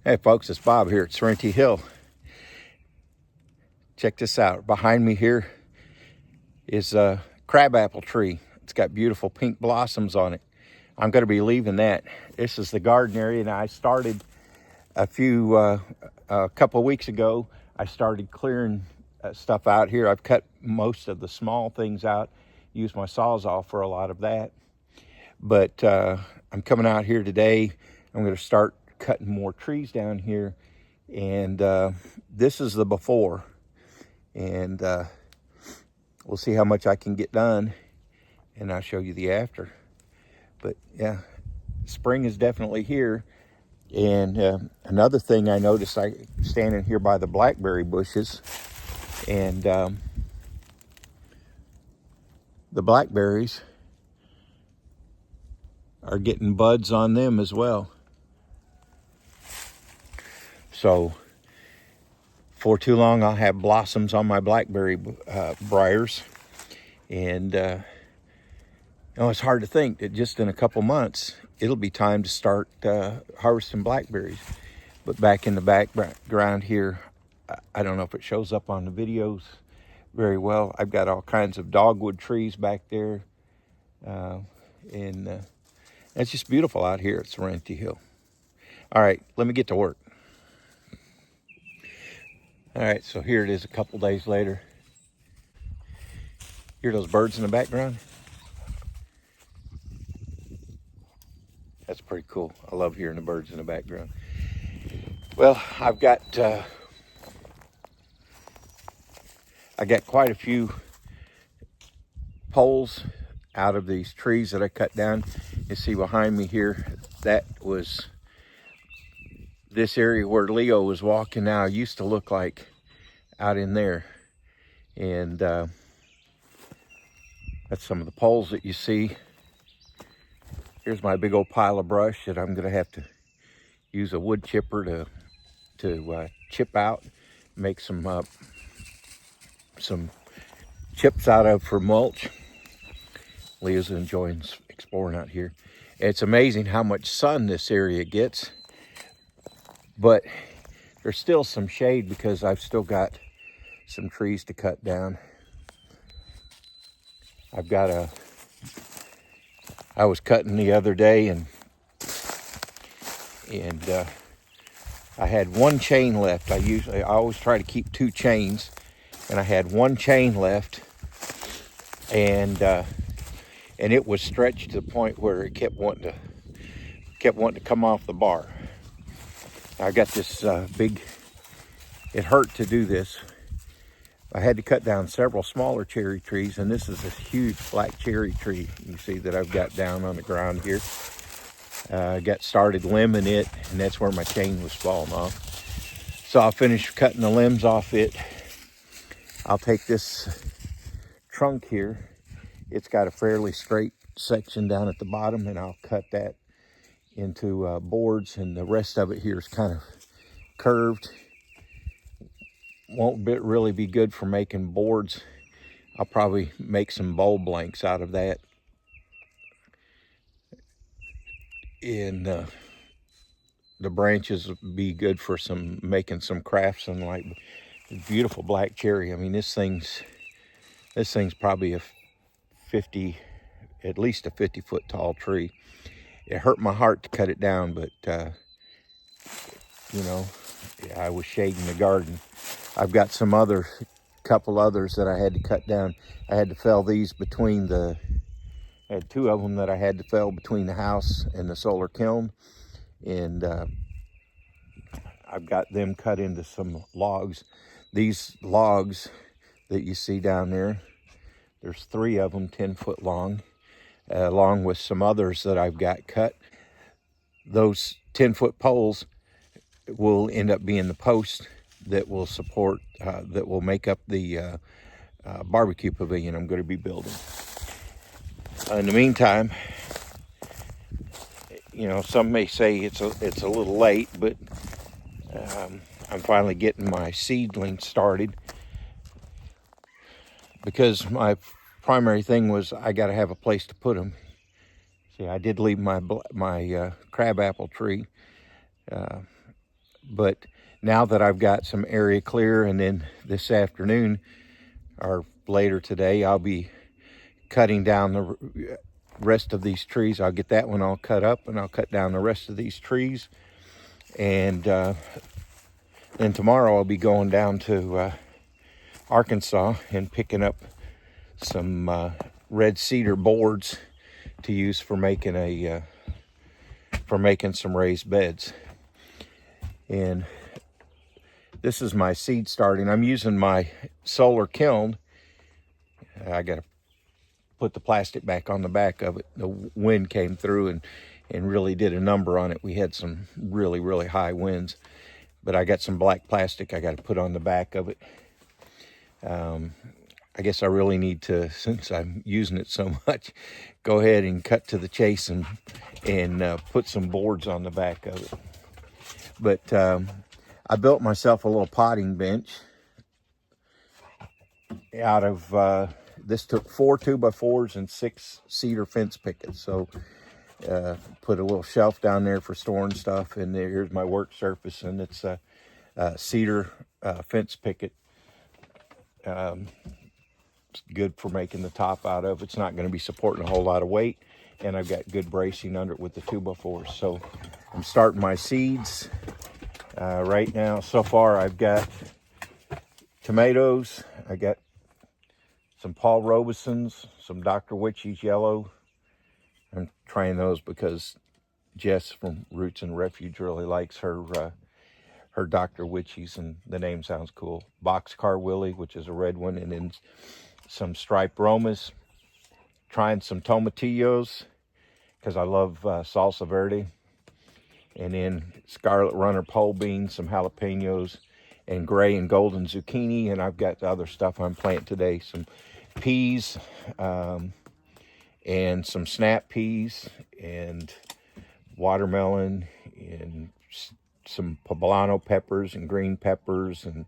Hey folks, it's Bob here at Serenity Hill. Check this out. Behind me here is a crabapple tree. It's got beautiful pink blossoms on it. I'm going to be leaving that. This is the garden area, and I started a couple of weeks ago. I started clearing stuff out here. I've cut most of the small things out, used my Sawzall for a lot of that. But I'm coming out here today. I'm going to start cutting more trees down here, and this is the before, and we'll see how much I can get done, and I'll show you the after. But yeah, spring is definitely here. And another thing I noticed, I standing here by the blackberry bushes, and the blackberries are getting buds on them as well. So for too long, I'll have blossoms on my blackberry briars. And it's hard to think that just in a couple months, it'll be time to start harvesting blackberries. But back in the background here, I don't know if it shows up on the videos very well. I've got all kinds of dogwood trees back there. And it's just beautiful out here at Serenity Hill. All right, let me get to work. All right, so here it is a couple days later. Hear those birds in the background? That's pretty cool. I love hearing the birds in the background. Well, I got quite a few poles out of these trees that I cut down. You see behind me here, that was this area where Leo was walking now. Used to look like out in there. And that's some of the poles that you see. Here's my big old pile of brush that I'm gonna have to use a wood chipper to chip out, make some chips out of for mulch. Leo's enjoying exploring out here. It's amazing how much sun this area gets, but there's still some shade because I've still got some trees to cut down. I was cutting the other day, and I had one chain left. I always try to keep two chains, and I had one chain left, and it was stretched to the point where it kept wanting to come off the bar. I got this it hurt to do this. I had to cut down several smaller cherry trees, and this is a huge black cherry tree you see that I've got down on the ground here. I got started limbing it, and that's where my chain was falling off. So I'll finish cutting the limbs off it. I'll take this trunk here. It's got a fairly straight section down at the bottom, and I'll cut that into boards, and the rest of it here is kind of curved. Won't really be good for making boards. I'll probably make some bowl blanks out of that. And the branches would be good for making some crafts, and like beautiful black cherry. I mean, this thing's probably at least a 50-foot tall tree. It hurt my heart to cut it down, but I was shading the garden. I've got couple others that I had to cut down. I had to fell these I had two of them that I had to fell between the house and the solar kiln. And I've got them cut into some logs. These logs that you see down there's 3 of them 10-foot long, along with some others that I've got cut. Those 10-foot poles will end up being the post that will support, that will make up the barbecue pavilion I'm going to be building. In the meantime, some may say it's a little late, but I'm finally getting my seedlings started, because my primary thing was I got to have a place to put them. See, I did leave my crabapple tree, But now that I've got some area clear, and then this afternoon or later today, I'll be cutting down the rest of these trees. I'll get that one all cut up, and I'll cut down the rest of these trees. And then tomorrow I'll be going down to Arkansas and picking up some red cedar boards to use for making some raised beds. And this is my seed starting. I'm using my solar kiln. I got to put the plastic back on the back of it. The wind came through and really did a number on it. We had some really, really high winds. But I got some black plastic I got to put on the back of it. I guess I really need to, since I'm using it so much, go ahead and cut to the chase and put some boards on the back of it. But I built myself a little potting bench out of, this took 4 2x4s and 6 cedar fence pickets. So put a little shelf down there for storing stuff, and here's my work surface, and it's a cedar fence picket. It's good for making the top out of. It's not going to be supporting a whole lot of weight, and I've got good bracing under it with the 2x4s. So I'm starting my seeds right now. So far I've got tomatoes, I got some Paul Robeson's, some Dr. Witchy's yellow. I'm trying those because Jess from Roots and Refuge really likes her Dr. Witchy's, and the name sounds cool. Boxcar Willie, which is a red one, and then some striped Romas. Trying some tomatillos because I love salsa verde. And then scarlet runner pole beans, some jalapenos, and gray and golden zucchini. And I've got the other stuff I'm planting today. Some peas, and some snap peas, and watermelon, and some poblano peppers, and green peppers, and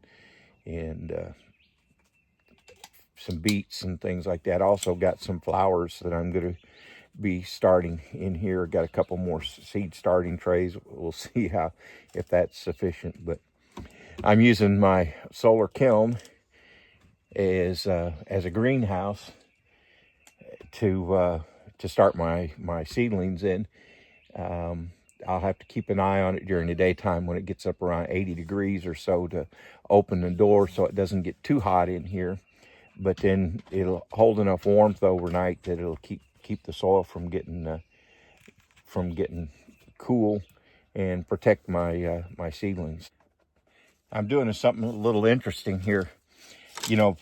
some beets and things like that. Also got some flowers that I'm going to be starting in here. Got a couple more seed starting trays. We'll see if that's sufficient. But I'm using my solar kiln as a greenhouse to start my seedlings in. I'll have to keep an eye on it during the daytime when it gets up around 80 degrees or so to open the door so it doesn't get too hot in here. But then it'll hold enough warmth overnight that it'll keep the soil from getting cool and protect my my seedlings. I'm doing something a little interesting here. You know,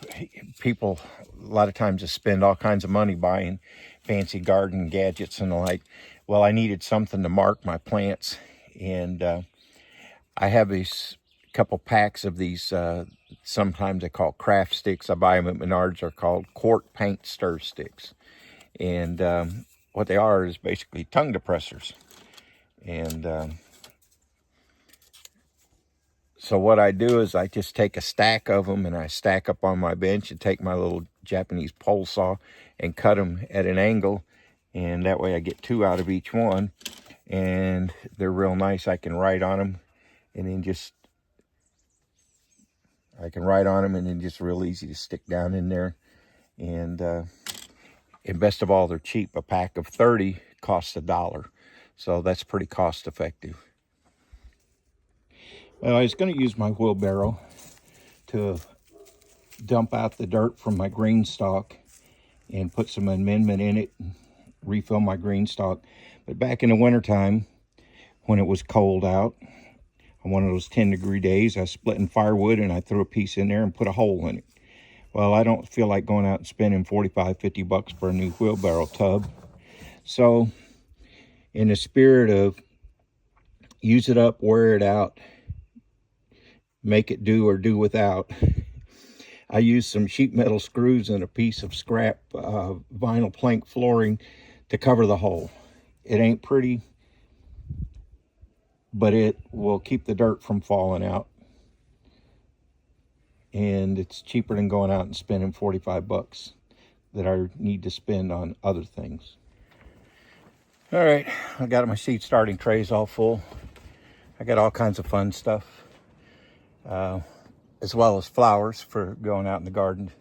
people a lot of times just spend all kinds of money buying fancy garden gadgets and the like. Well, I needed something to mark my plants, and I have these couple packs of these, sometimes they call craft sticks. I buy them at Menards. They're called quart paint stir sticks. And what they are is basically tongue depressors. And so what I do is I just take a stack of them and I stack up on my bench and take my little Japanese pole saw and cut them at an angle. And that way I get 2 out of each one. And they're real nice. I can write on them and then just real easy to stick down in there. And best of all, they're cheap. A pack of 30 costs $1. So that's pretty cost effective. Well, I was going to use my wheelbarrow to dump out the dirt from my green stalk and put some amendment in it and refill my green stalk. But back in the wintertime, when it was cold out, on one of those 10-degree days, I was splitting firewood and I threw a piece in there and put a hole in it. Well, I don't feel like going out and spending $45-50 for a new wheelbarrow tub. So, in the spirit of use it up, wear it out, make it do or do without, I used some sheet metal screws and a piece of scrap vinyl plank flooring to cover the hole. It ain't pretty, but it will keep the dirt from falling out. And it's cheaper than going out and spending $45 that I need to spend on other things. All right, I got my seed starting trays all full. I got all kinds of fun stuff, as well as flowers for going out in the garden.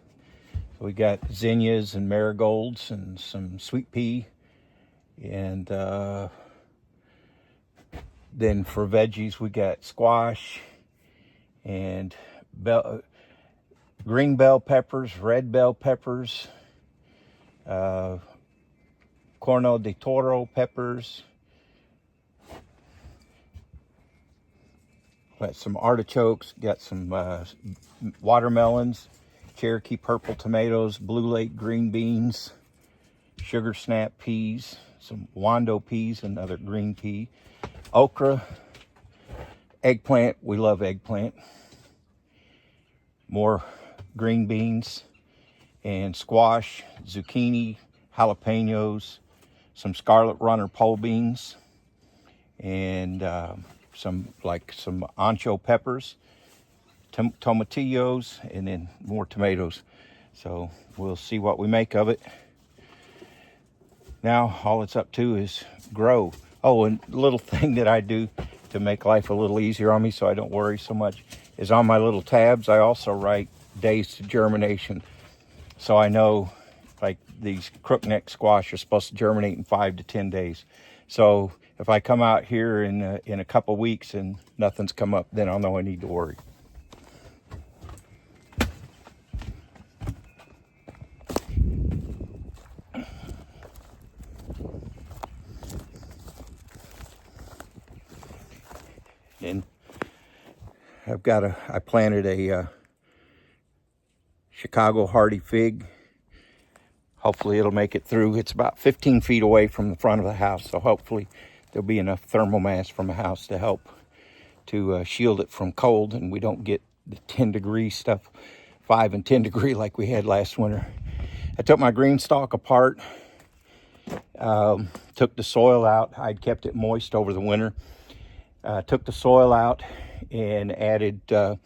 We got zinnias and marigolds and some sweet pea, and then for veggies we got squash and green bell peppers, red bell peppers, corno de toro peppers. Got some artichokes, got some watermelons, Cherokee purple tomatoes, Blue Lake green beans, sugar snap peas, some wando peas, another green pea, okra, eggplant, we love eggplant, more green beans, and squash, zucchini, jalapenos, some scarlet runner pole beans, and some ancho peppers, tomatillos, and then more tomatoes. So we'll see what we make of it. Now all it's up to is grow. Oh, and a little thing that I do to make life a little easier on me so I don't worry so much is on my little tabs I also write days to germination. So I know, like, these crookneck squash are supposed to germinate in 5 to 10 days. So if I come out here in a couple weeks and nothing's come up, then I'll know I need to worry. And I planted a Chicago hardy fig. Hopefully it'll make it through. It's about 15 feet away from the front of the house, so hopefully there'll be enough thermal mass from the house to help to shield it from cold, and we don't get the 10-degree stuff, 5 and 10 degree like we had last winter. I took my green stalk apart, took the soil out. I'd kept it moist over the winter. Took the soil out and added a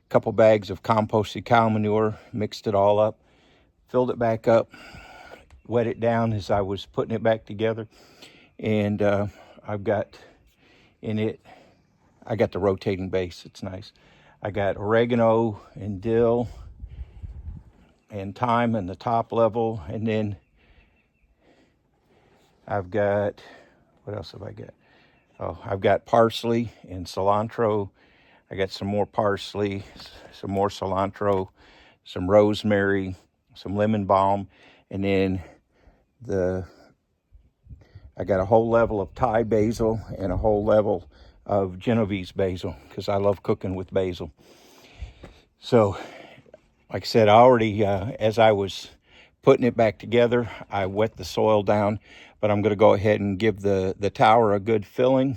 couple bags of composted cow manure, mixed it all up, filled it back up, wet it down as I was putting it back together. And I've got in it, I got the rotating base. It's nice. I got oregano and dill and thyme in the top level. And then I've got, what else have I got? Oh, I've got parsley and cilantro. I got some more parsley, some more cilantro, some rosemary, some lemon balm, and then I got a whole level of Thai basil and a whole level of Genovese basil because I love cooking with basil. So, like I said, I already, as I was putting it back together, I wet the soil down, but I'm going to go ahead and give the tower a good filling.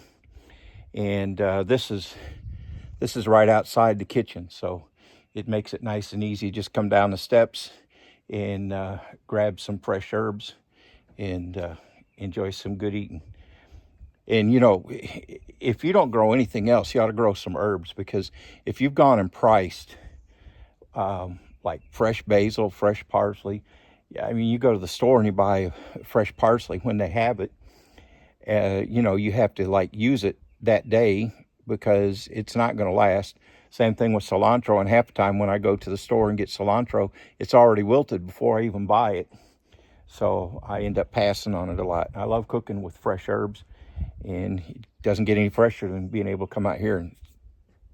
And this is right outside the kitchen, so it makes it nice and easy. Just come down the steps and grab some fresh herbs and enjoy some good eating. And you know, if you don't grow anything else, you ought to grow some herbs, because if you've gone and priced like fresh basil, fresh parsley, I mean, you go to the store and you buy fresh parsley when they have it. You know, you have to like use it that day because it's not going to last. Same thing with cilantro, and half the time when I go to the store and get cilantro, it's already wilted before I even buy it. So I end up passing on it a lot. I love cooking with fresh herbs, and it doesn't get any fresher than being able to come out here and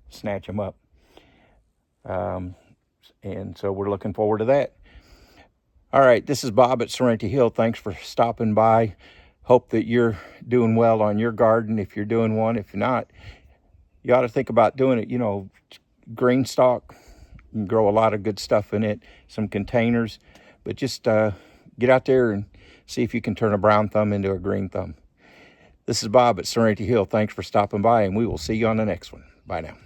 snatch them up. And so we're looking forward to that. All right, this is Bob at Serenity Hill. Thanks for stopping by. Hope that you're doing well on your garden, if you're doing one. If you're not, you ought to think about doing it. You know, green stalk, you can grow a lot of good stuff in it, some containers, but just get out there and see if you can turn a brown thumb into a green thumb. This is Bob at Serenity Hill. Thanks for stopping by, and we will see you on the next one. Bye now.